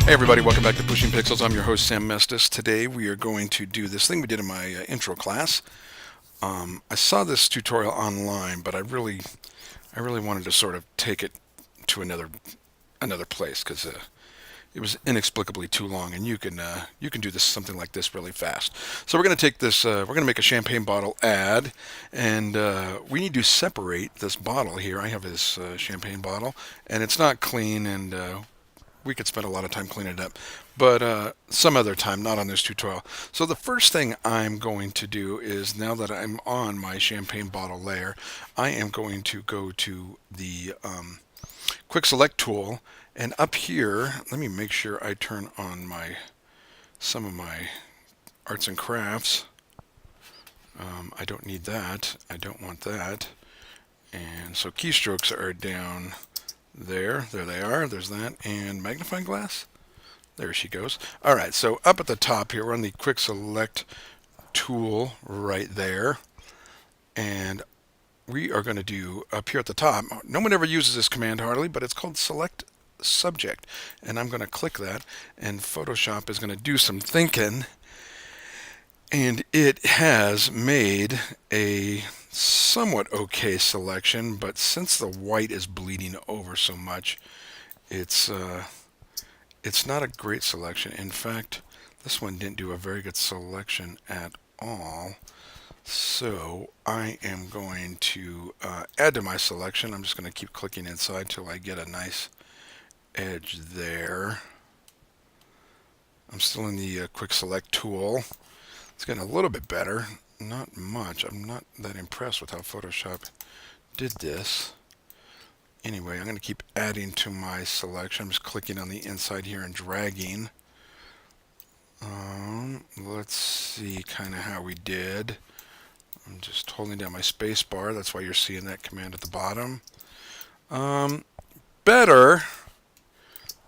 Hey everybody, welcome back to Pushing Pixels. I'm your host Sam Mestis. Today we are going to do this thing we did in my intro class. I saw this tutorial online, but I really wanted to sort of take it to another place because it was inexplicably too long, and you can do this something like this really fast. So we're going to take this. We're going to make a champagne bottle ad, and we need to separate this bottle here. I have this champagne bottle, and it's not clean, and we could spend a lot of time cleaning it up, but some other time, not on this tutorial. So the first thing I'm going to do is, now that I'm on my champagne bottle layer, I am going to go to the quick select tool, and up here, let me make sure I turn on some of my arts and crafts. I don't need that. I don't want that. And so keystrokes are down there. There they are. There's that. And magnifying glass. There she goes. All right, so up at the top here, we're on the quick select tool right there. And we are going to do up here at the top. No one ever uses this command hardly, but it's called select subject. And I'm going to click that, and Photoshop is going to do some thinking. And it has made a somewhat okay selection, but since the white is bleeding over so much, it's not a great selection. In fact, this one didn't do a very good selection at all. So I am going to add to my selection. I'm just going to keep clicking inside till I get a nice edge there. I'm still in the quick select tool. It's getting a little bit better. Not much. I'm not that impressed with how Photoshop did this. Anyway, I'm going to keep adding to my selection. I'm just clicking on the inside here and dragging. Let's see kind of how we did. I'm just holding down my space bar. That's why you're seeing that command at the bottom. Better.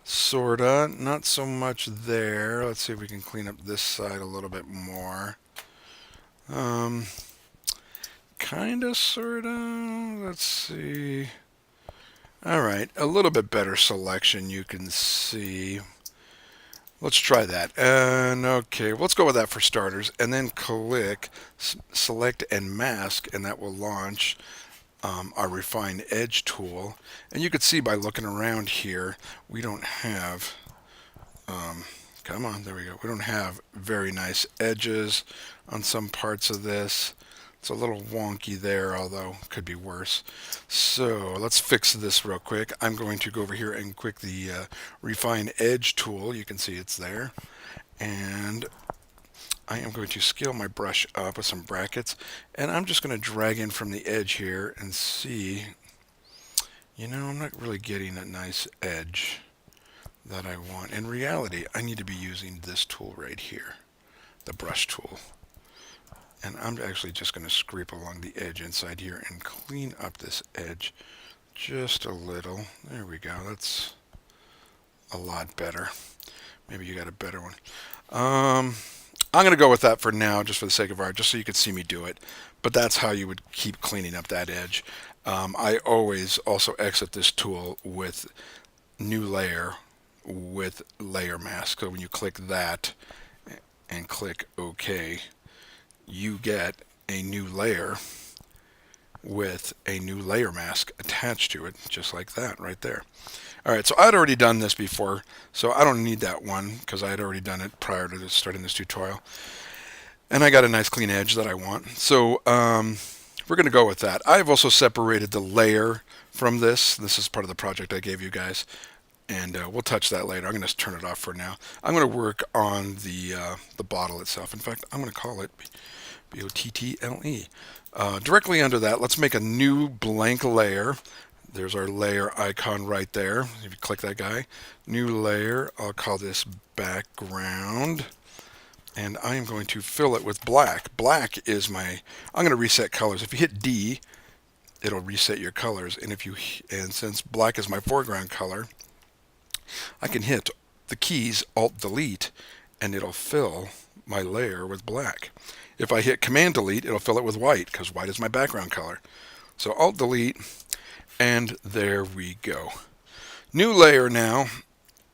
Sorta. Not so much there. Let's see if we can clean up this side a little bit more. Kinda, sorta. Let's see. Alright, a little bit better selection, you can see. Let's try that. And okay, let's go with that for starters. And then click select and mask, and that will launch our refine edge tool. And you can see by looking around here, we don't have come on, there we go. We don't have very nice edges on some parts of this. It's a little wonky there, although it could be worse. So let's fix this real quick. I'm going to go over here and click the refine edge tool. You can see it's there. And I am going to scale my brush up with some brackets, and I'm just going to drag in from the edge here and see, I'm not really getting a nice edge that I want. In reality, I need to be using this tool right here, the brush tool. And I'm actually just going to scrape along the edge inside here and clean up this edge just a little. There we go. That's a lot better. Maybe you got a better one. I'm going to go with that for now, just for the sake of art, just so you can see me do it. But that's how you would keep cleaning up that edge. I always also exit this tool with new layer with layer mask. So when you click that and click OK, you get a new layer with a new layer mask attached to it, just like that right there. Alright, so I'd already done this before, so I don't need that one because I had already done it prior to starting this tutorial. And I got a nice clean edge that I want. So we're going to go with that. I've also separated the layer from this. This is part of the project I gave you guys. And we'll touch that later. I'm going to turn it off for now. I'm going to work on the bottle itself. In fact, I'm going to call it B-O-T-T-L-E. Directly under that, let's make a new blank layer. There's our layer icon right there. If you click that guy, new layer, I'll call this background. And I am going to fill it with black. Black is I'm going to reset colors. If you hit D, it'll reset your colors. And since black is my foreground color, I can hit the keys Alt-Delete, and it'll fill my layer with black. If I hit Command-Delete, it'll fill it with white, because white is my background color. So Alt-Delete, and there we go. New layer now,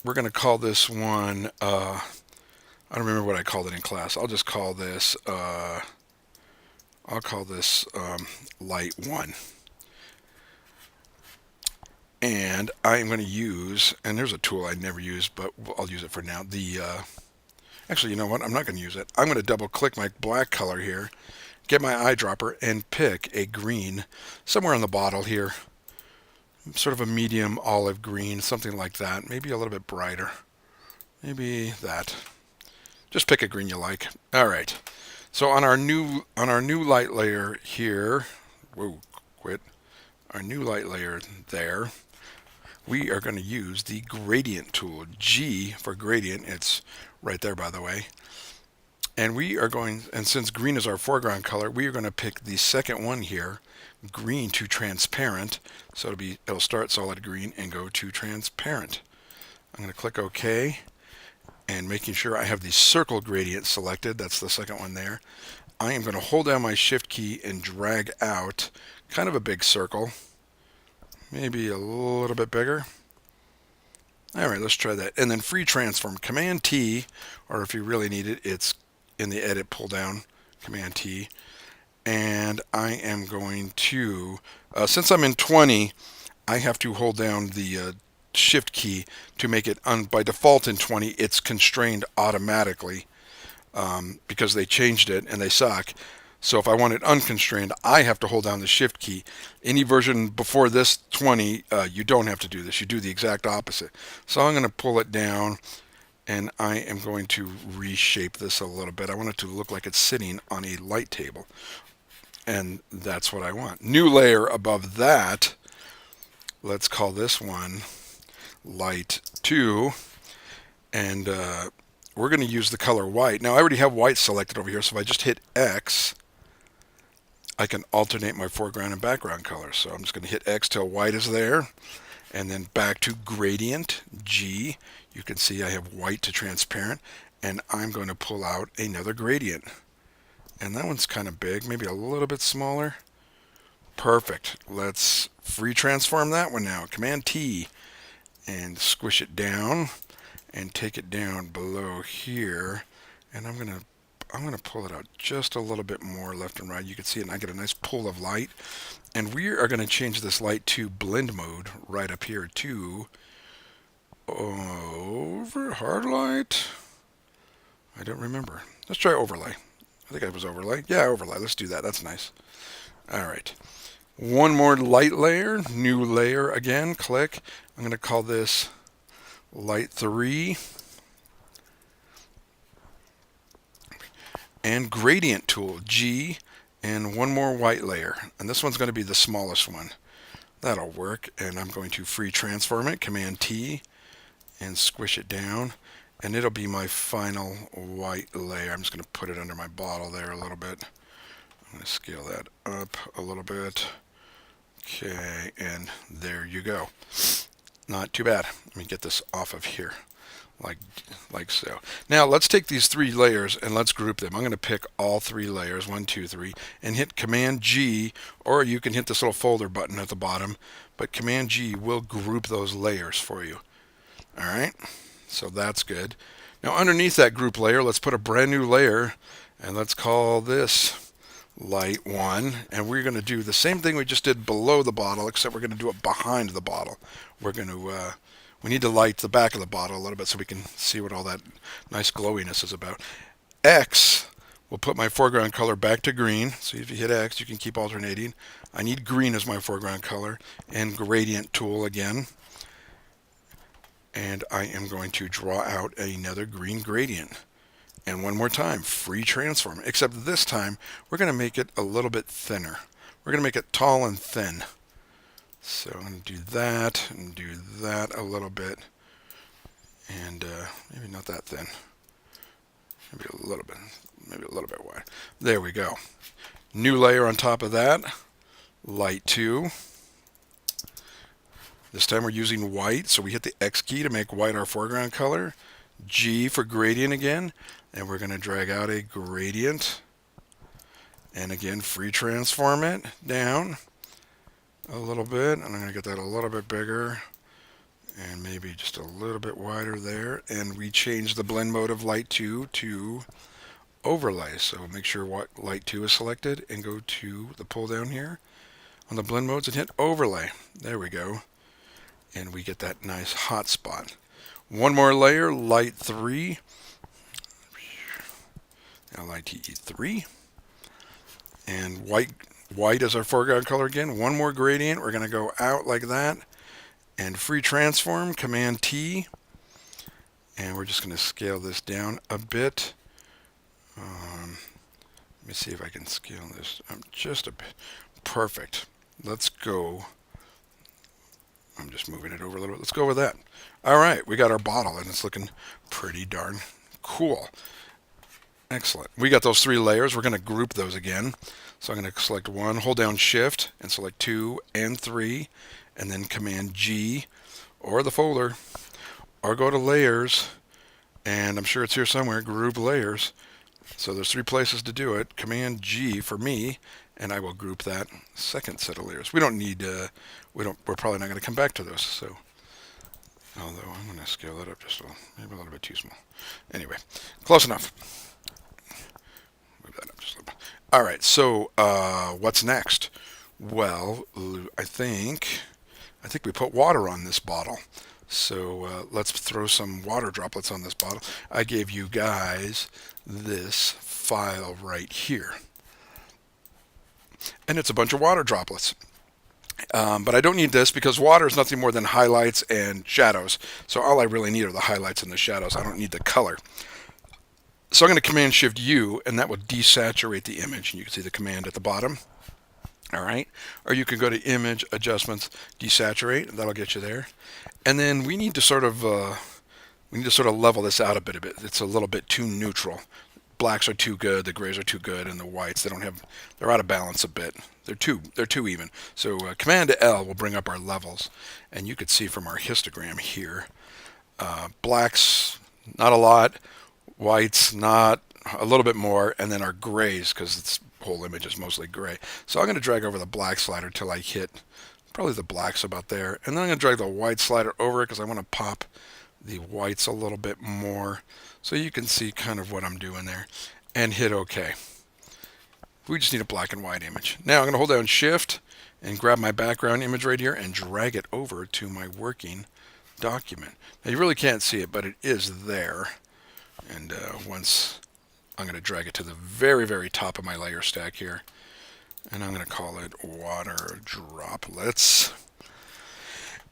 we're going to call this one, I don't remember what I called it in class. I'll just call this, light 1. And I'm going to use, and there's a tool I never use, but I'll use it for now. Actually, you know what? I'm not going to use it. I'm going to double click my black color here, get my eyedropper, and pick a green somewhere on the bottle here. Sort of a medium olive green, something like that. Maybe a little bit brighter. Maybe that. Just pick a green you like. All right. So on our new light layer here, whoa, quit. Our new light layer there, we are going to use the gradient tool. G for gradient. It's right there, by the way. And we are going, and since green is our foreground color, we are going to pick the second one here, green to transparent. So it'll start solid green and go to transparent. I'm going to click OK, and making sure I have the circle gradient selected. That's the second one there. I am going to hold down my shift key and drag out kind of a big circle, maybe a little bit bigger. All right, let's try that. And then free transform, Command T, or if you really need it, it's in the edit pull down, Command T. And I am going to, since I'm in 20, I have to hold down the shift key to make it, by default in 20, it's constrained automatically because they changed it and they suck. So if I want it unconstrained, I have to hold down the shift key. Any version before this 20, you don't have to do this. You do the exact opposite. So I'm going to pull it down, and I am going to reshape this a little bit. I want it to look like it's sitting on a light table, and that's what I want. New layer above that, let's call this one light 2, and we're going to use the color white. Now I already have white selected over here, so if I just hit X, I can alternate my foreground and background colors. So I'm just going to hit X till white is there, and then back to gradient, G. You can see I have white to transparent, and I'm going to pull out another gradient. And that one's kind of big, maybe a little bit smaller. Perfect. Let's free transform that one now. Command T, and squish it down, and take it down below here. And I'm gonna pull it out just a little bit more left and right. You can see it, and I get a nice pull of light. And we are going to change this light to blend mode right up here to hard light. I don't remember. Let's try overlay. I think it was overlay. Yeah, overlay. Let's do that. That's nice. All right. One more light layer. New layer again. Click. I'm going to call this light 3. And gradient tool, G, and one more white layer. And this one's going to be the smallest one. That'll work. And I'm going to free transform it, Command T, and squish it down. And it'll be my final white layer. I'm just going to put it under my bottle there a little bit. I'm going to scale that up a little bit. Okay, and there you go. Not too bad. Let me get this off of here. Like so. Now let's take these 3 layers and let's group them. I'm going to pick all 3 layers, 1, 2, 3, and hit Command G, or you can hit this little folder button at the bottom, but Command G will group those layers for you. All right, so that's good. Now underneath that group layer, let's put a brand new layer, and let's call this light 1, and we're going to do the same thing we just did below the bottle, except we're going to do it behind the bottle. We're going to we need to light the back of the bottle a little bit so we can see what all that nice glowiness is about. X will put my foreground color back to green. So if you hit X, you can keep alternating. I need green as my foreground color, and gradient tool again. And I am going to draw out another green gradient. And one more time, free transform. Except this time, we're going to make it a little bit thinner. We're going to make it tall and thin. So I'm going to do that and do that a little bit, and maybe not that thin, maybe a little bit wide. There we go. New layer on top of that, light 2. This time we're using white, so we hit the X key to make white our foreground color. G for gradient again, and we're going to drag out a gradient, and again free transform it down a little bit, and I'm going to get that a little bit bigger, and maybe just a little bit wider there. And we change the blend mode of light 2 to overlay. So make sure light 2 is selected and go to the pull down here on the blend modes and hit overlay. There we go. And we get that nice hot spot. One more layer, light 3. LITE3. And white is our foreground color again. One more gradient. We're going to go out like that. And free transform, Command T. And we're just going to scale this down a bit. Let me see if I can scale this up just a bit. Perfect. Let's go. I'm just moving it over a little bit. Let's go with that. All right, we got our bottle, and it's looking pretty darn cool. Excellent. We got those 3 layers. We're going to group those again. So I'm going to select 1, hold down Shift, and select 2 and 3, and then Command G, or the folder, or go to Layers, and I'm sure it's here somewhere, Group Layers. So there's 3 places to do it. Command G for me, and I will group that second set of layers. We don't need, we're probably not going to come back to those. So, although I'm going to scale that up just maybe a little bit too small. Anyway, close enough. Move that up just a little bit. All right. So, what's next? Well, I think we put water on this bottle. So let's throw some water droplets on this bottle. I gave you guys this file right here. And it's a bunch of water droplets. But I don't need this because water is nothing more than highlights and shadows. So all I really need are the highlights and the shadows. I don't need the color. So I'm going to Command Shift U, and that will desaturate the image. And you can see the command at the bottom. All right. Or you can go to Image, Adjustments, Desaturate, and that'll get you there. And then we need to sort of level this out a bit. It's a little bit too neutral. Blacks are too good, the grays are too good, and the whites they're out of balance a bit. They're too even. So Command L will bring up our levels, and you could see from our histogram here, blacks not a lot, whites not a little bit more, and then our grays, because this whole image is mostly gray. So I'm going to drag over the black slider till I hit probably the blacks about there, and then I'm going to drag the white slider over it because I want to pop the whites a little bit more, so you can see kind of what I'm doing there, and hit OK. We just need a black and white image. Now I'm going to hold down Shift and grab my background image right here and drag it over to my working document. Now you really can't see it, but it is there. And once I'm going to drag it to the very, very top of my layer stack here, and I'm going to call it Water Droplets.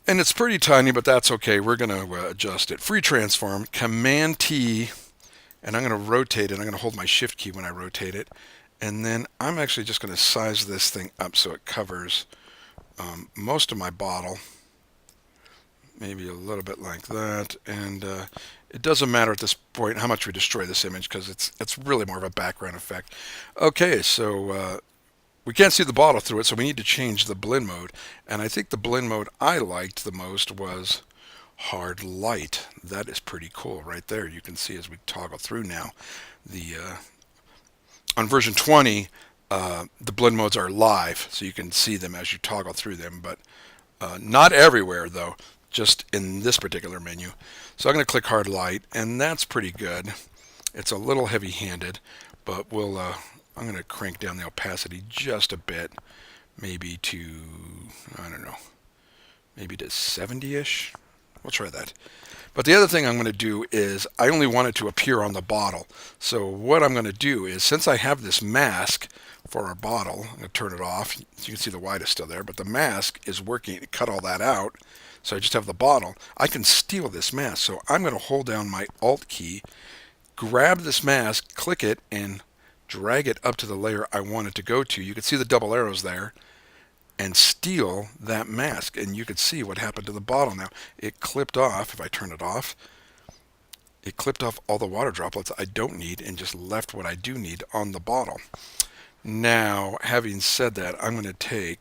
And it's pretty tiny, but that's okay. We're going to adjust it. Free transform, Command T, and I'm going to rotate it. I'm going to hold my Shift key when I rotate it. And then I'm actually just going to size this thing up so it covers most of my bottle. Maybe a little bit like that. And it doesn't matter at this point how much we destroy this image because it's really more of a background effect. Okay, so we can't see the bottle through it, so we need to change the blend mode. And I think the blend mode I liked the most was hard light. That is pretty cool right there. You can see as we toggle through now. On version 20, the blend modes are live, so you can see them as you toggle through them, but not everywhere though, just in this particular menu. So I'm going to click hard light, and that's pretty good. It's a little heavy-handed, but I'm going to crank down the opacity just a bit, maybe to, I don't know, maybe to 70-ish. We'll try that. But the other thing I'm going to do is I only want it to appear on the bottle. So what I'm going to do is, since I have this mask for our bottle, I'm going to turn it off. So you can see the white is still there, but the mask is working. It cut all that out. So I just have the bottle. I can steal this mask. So I'm going to hold down my Alt key, grab this mask, click it, and drag it up to the layer I want it to go to. You can see the double arrows there, and steal that mask. And you can see what happened to the bottle now. It clipped off. If I turn it off, it clipped off all the water droplets I don't need and just left what I do need on the bottle. Now, having said that, I'm going to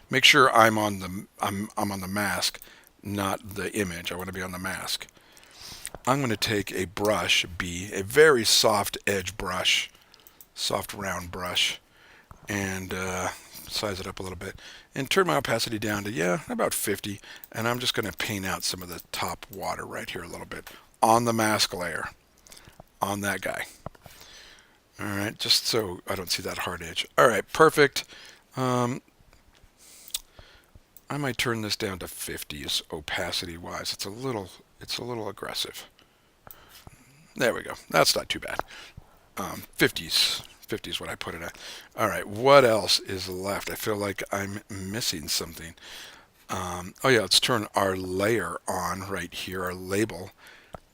make sure I'm on the mask, not the image. I want to be on the mask. I'm going to take a brush, a very soft edge brush, soft round brush, and size it up a little bit, and turn my opacity down to, yeah, about 50, and I'm just going to paint out some of the top water right here a little bit on the mask layer, on that guy. All right, just so I don't see that hard edge. All right, perfect. I might turn this down to 50s opacity-wise. It's a little aggressive. There we go. That's not too bad. 50s. 50 is what I put it at. All right, what else is left? I feel like I'm missing something. Oh yeah, let's turn our layer on right here, our label.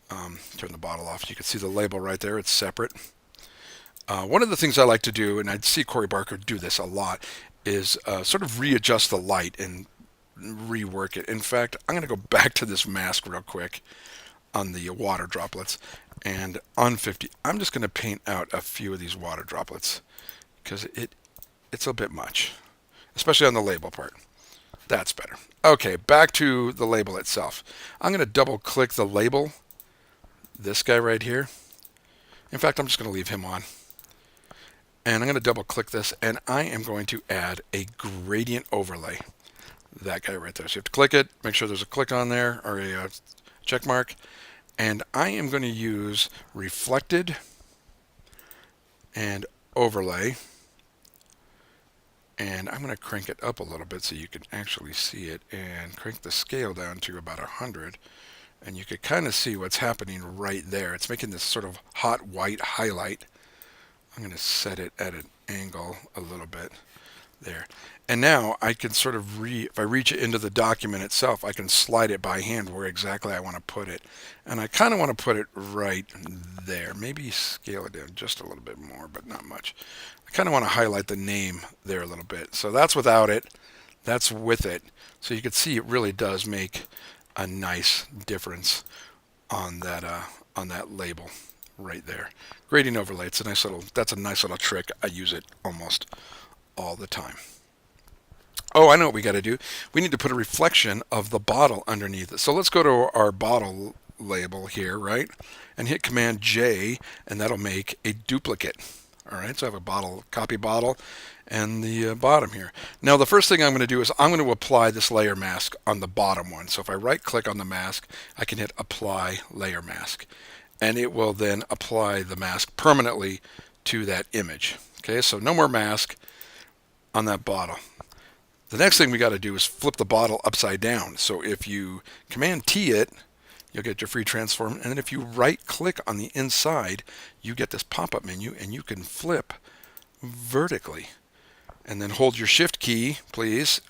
Turn the bottle off. You can see the label right there. It's separate. One of the things I like to do, and I'd see Corey Barker do this a lot, is sort of readjust the light and rework it. In fact, I'm going to go back to this mask real quick on the water droplets. And on 50, I'm just going to paint out a few of these water droplets because it's a bit much, especially on the label part. That's better. Okay, back to the label itself. I'm going to double click the label, this guy right here. In fact, I'm just going to leave him on. And I'm going to double click this, and I am going to add a gradient overlay. That guy right there. So you have to click it, make sure there's a click on there, or a check mark. And I am going to use reflected and overlay. And I'm going to crank it up a little bit so you can actually see it, and crank the scale down to about 100. And you can kind of see what's happening right there. It's making this sort of hot white highlight. I'm going to set it at an angle a little bit there. And now I can sort of, if I reach it into the document itself, I can slide it by hand where exactly I want to put it. And I kind of want to put it right there. Maybe scale it down just a little bit more, but not much. I kind of want to highlight the name there a little bit. So that's without it. That's with it. So you can see it really does make a nice difference on that label right there. Gradient overlay. It's a nice little. That's a nice little trick. I use it almost all the time. Oh, I know what we got to do. We need to put a reflection of the bottle underneath it. So let's go to our bottle label here, right? And hit Command J, and that'll make a duplicate. All right, so I have a bottle, copy bottle, and the bottom here. Now the first thing I'm going to do is I'm going to apply this layer mask on the bottom one. So if I right click on the mask, I can hit Apply Layer Mask. And it will then apply the mask permanently to that image. Okay, so no more mask on that bottle. The next thing we got to do is flip the bottle upside down. So if you Command T it, you'll get your free transform. And then if you right click on the inside, you get this pop-up menu, and you can flip vertically. And then hold your Shift key, please,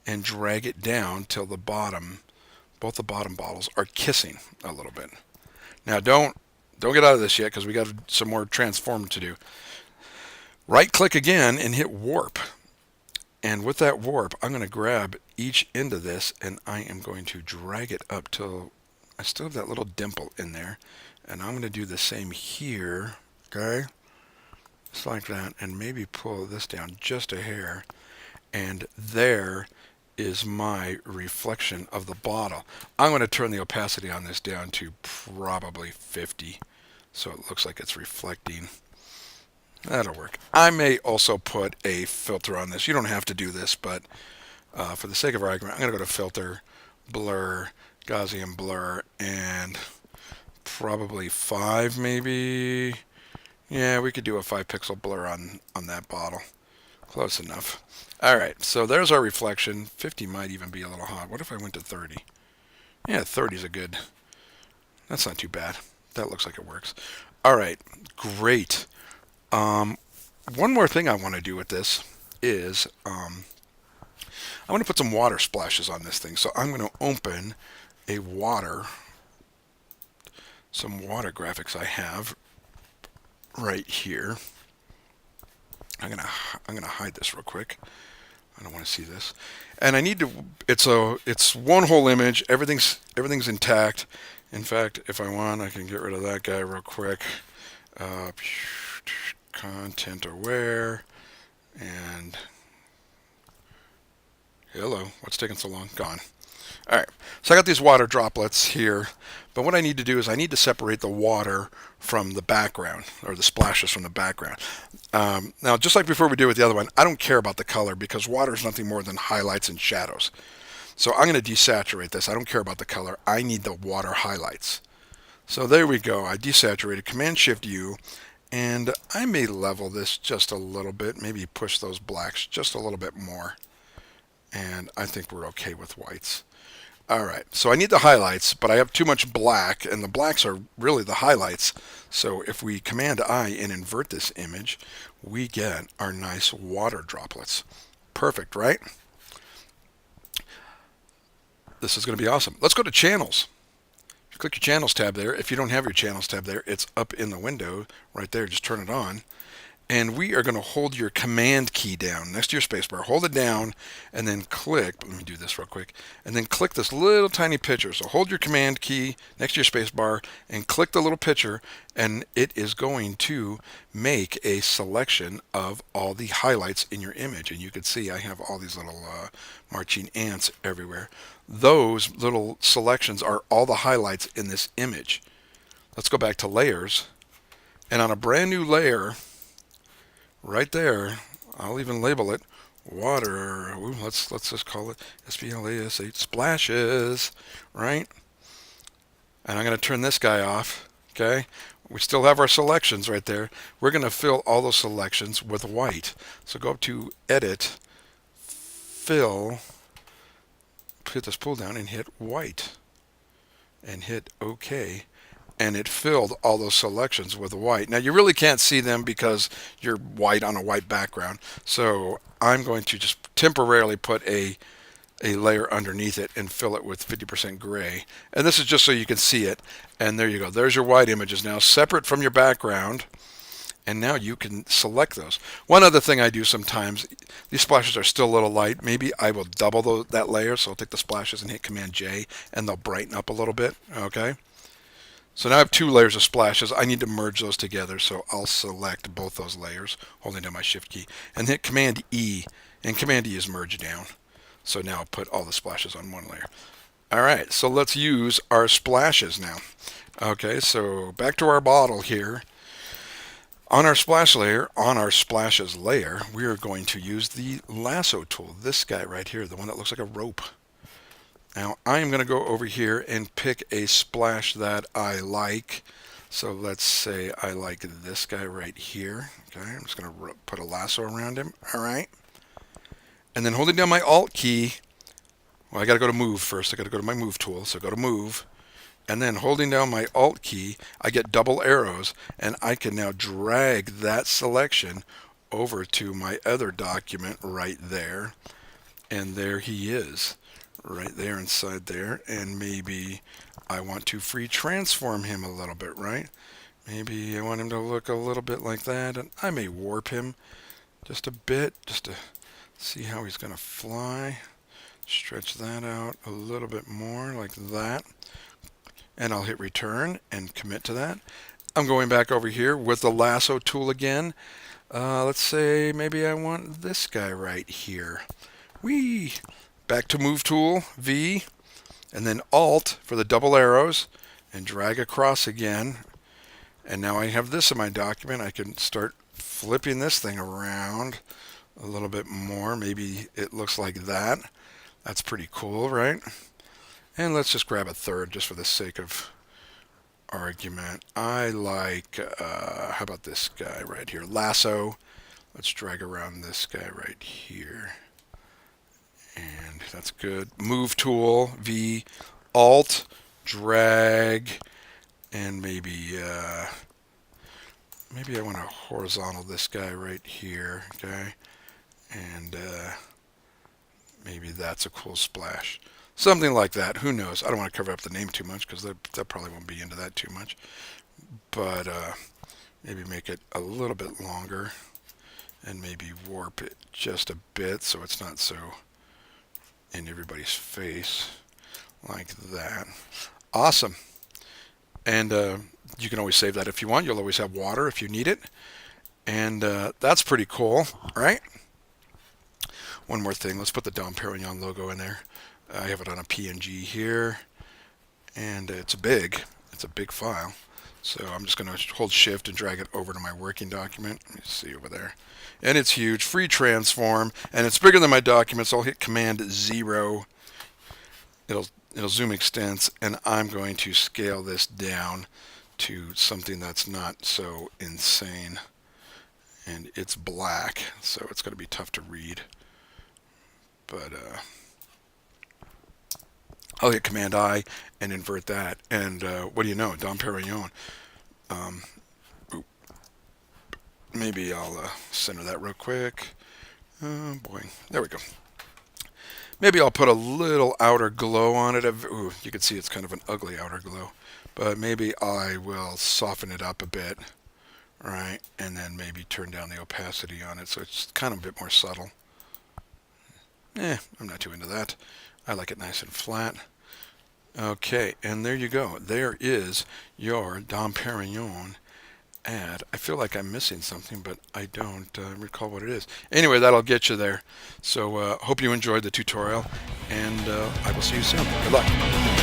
and drag it down till the bottom, both the bottom bottles are kissing a little bit. Now don't get out of this yet, because we got some more transform to do. Right click again and hit warp. And with that warp, I'm going to grab each end of this, and I am going to drag it up till I still have that little dimple in there. And I'm going to do the same here, okay? Just like that, and maybe pull this down just a hair. And there is my reflection of the bottle. I'm going to turn the opacity on this down to probably 50, so it looks like it's reflecting. That'll work. I may also put a filter on this. You don't have to do this, but for the sake of argument, I'm going to go to Filter, Blur, Gaussian Blur, and probably 5 maybe. Yeah, we could do a 5 pixel blur on that bottle. Close enough. All right, so there's our reflection. 50 might even be a little hot. What if I went to 30? Yeah, 30 is a good. That's not too bad. That looks like it works. All right, great. One more thing I want to do with this is I want to put some water splashes on this thing. So I'm going to open some water graphics I have right here. I'm gonna hide this real quick. I don't want to see this. And I need to. It's one whole image. Everything's intact. In fact, if I want, I can get rid of that guy real quick. Content aware, and hello. What's taking so long? Gone. All right, so I got these water droplets here, but what I need to do is I need to separate the water from the background, or the splashes from the background. Now, just like before we did with the other one, I don't care about the color because water is nothing more than highlights and shadows. So I'm going to desaturate this. I don't care about the color. I need the water highlights. So there we go. I desaturated, Command-Shift-U, and I may level this just a little bit, maybe push those blacks just a little bit more. And I think we're okay with whites. All right, so I need the highlights, but I have too much black, and the blacks are really the highlights. So if we Command-I and invert this image, we get our nice water droplets. Perfect, right? This is going to be awesome. Let's go to Channels. Click your Channels tab there. If you don't have your Channels tab there, it's up in the window right there. Just turn it on. And we are going to hold your Command key down next to your spacebar. Hold it down and then click. Let me do this real quick. And then click this little tiny picture. So hold your Command key next to your spacebar and click the little picture, and it is going to make a selection of all the highlights in your image. And you can see I have all these little marching ants everywhere. Those little selections are all the highlights in this image. Let's go back to Layers. And on a brand new layer, right there, I'll even label it water. Ooh, let's just call it SPLASH splashes, right? And I'm going to turn this guy off. Okay, we still have our selections right there. We're going to fill all those selections with white. So go up to Edit, Fill, hit this pull down and hit white, and hit OK. And it filled all those selections with white. Now you really can't see them because you're white on a white background. So I'm going to just temporarily put a layer underneath it and fill it with 50% gray. And this is just so you can see it. And there you go. There's your white images now separate from your background. And now you can select those. One other thing I do sometimes, these splashes are still a little light. Maybe I will double that layer. So I'll take the splashes and hit Command J and they'll brighten up a little bit. Okay. So now I have two layers of splashes. I need to merge those together, so I'll select both those layers, holding down my Shift key, and hit Command E, and Command E is merge down. So now I'll put all the splashes on one layer. All right, so let's use our splashes now. Okay, so back to our bottle here. On our splash layer, on our splashes layer, we are going to use the lasso tool, this guy right here, the one that looks like a rope. Now I'm going to go over here and pick a splash that I like. So let's say I like this guy right here. Okay, I'm just going to put a lasso around him. All right. And then holding down my Alt key, well, I got to go to Move first. I got to go to my Move tool. So go to Move. And then holding down my Alt key, I get double arrows, and I can now drag that selection over to my other document right there. And there he is, right there inside there. And maybe I want to free transform him a little bit, right? Maybe I want him to look a little bit like that, and I may warp him just a bit, just to see how he's going to fly. Stretch that out a little bit more like that. And I'll hit return and commit to that. I'm going back over here with the lasso tool again. Let's say maybe I want this guy right here. Whee! Back to Move tool, V, and then Alt for the double arrows, and drag across again. And now I have this in my document. I can start flipping this thing around a little bit more. Maybe it looks like that. That's pretty cool, right? And let's just grab a third just for the sake of argument. I like, how about this guy right here? Lasso. Let's drag around this guy right here. And that's good. Move tool, V, Alt, drag, and maybe I want to horizontal this guy right here, okay? And maybe that's a cool splash. Something like that. Who knows? I don't want to cover up the name too much because that probably won't be into that too much. But maybe make it a little bit longer and maybe warp it just a bit so it's not so in everybody's face like that. Awesome. And you can always save that if you want. You'll always have water if you need it. And that's pretty cool, right? One more thing. Let's put the Dom Perignon logo in there. I have it on a PNG here, and it's big. It's a big file. So I'm just going to hold shift and drag it over to my working document. Let me see over there. And it's huge, free transform, and it's bigger than my document, so I'll hit Command 0. It'll zoom extents, and I'm going to scale this down to something that's not so insane. And it's black, so it's going to be tough to read. But I'll hit Command I and invert that. And what do you know? Dom Perignon. Maybe I'll center that real quick. Oh boy, there we go. Maybe I'll put a little outer glow on it. Ooh, you can see it's kind of an ugly outer glow. But maybe I will soften it up a bit, right? And then maybe turn down the opacity on it so it's kind of a bit more subtle. I'm not too into that. I like it nice and flat. Okay, and there you go. There is your Dom Perignon ad. I feel like I'm missing something, but I don't recall what it is. Anyway, that'll get you there. So hope you enjoyed the tutorial, and I will see you soon. Good luck.